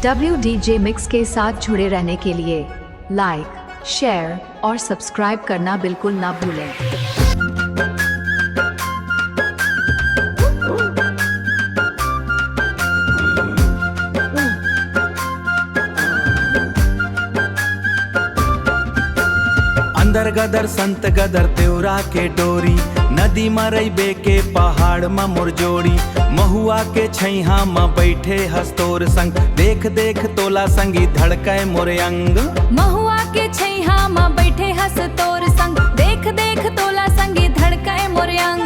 WDJ mix के साथ जुड़े रहने के लिए लाइक, शेयर और सब्सक्राइब करना बिल्कुल ना भूलें। अंदर गदर संत गदर त्योरा के डोरी, नदी मरई बेके पहाड़ म मुरजोड़ी, महुआ के छैहा म बैठे हस्तोर संग, देख देख तोला संगी धड़कै मोरे अंग। महुआ के छैहा म बैठे हस्तोर संग, देख देख तोला संगी धड़कै मोरे अंग।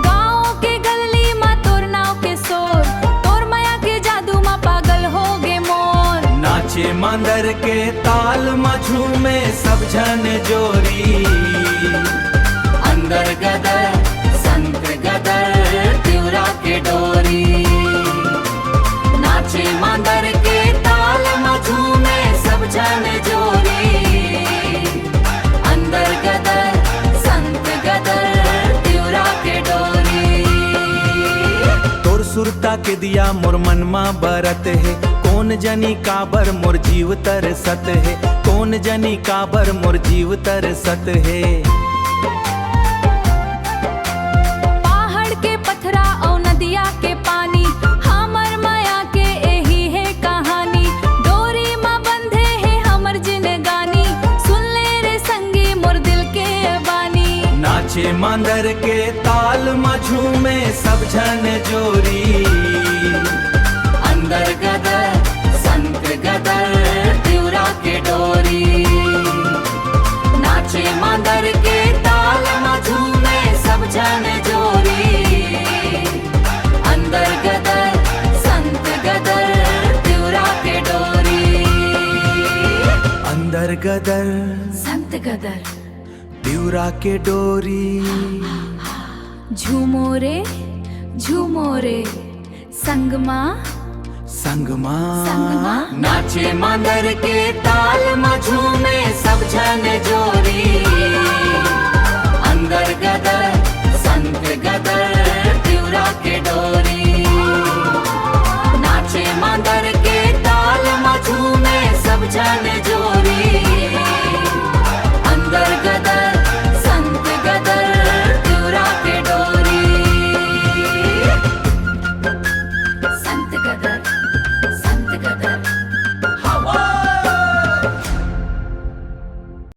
गाँव के गली म तोर नाव के शोर, तोर माया के जादू म पागल हो गे मोर। नाचे मांदर के ताल म झूमे सब जन जोरी, अंदर गदर संत गदर त्योरा के डोरी। नाचे मांदर के ताल म झूमे सब जन जोरी, अंदर गदर संत गदर त्योरा के डोरी। तोर सुरता के दिया मोर मन म बरत है, कौन जनी काबर मोर जीव तरसत है, कौन जनी काबर मोर जीव तरसत है। पहाड़ के पथरा और नदिया के पानी, हमर माया के यही है कहानी। डोरी में बंधे है हमर जिनगानी, सुन ले रे संगी मोर दिल के बानी। नाचे मांदर के ताल म झूमे सब जन जोरी, अंदर गदर संत गदर त्योरा के डोरी। नाचे मांदर के ताल म झूमे सब जन जोरी, अंदर गदर संत गदर त्योरा के डोरी। अंदर गदर संत गदर त्योरा के डोरी। झूमो रे संगमा संगमा संगमा। नाचे मांदर के ताल म झूमे सब जन जोरी, अंदर गदर संत गदर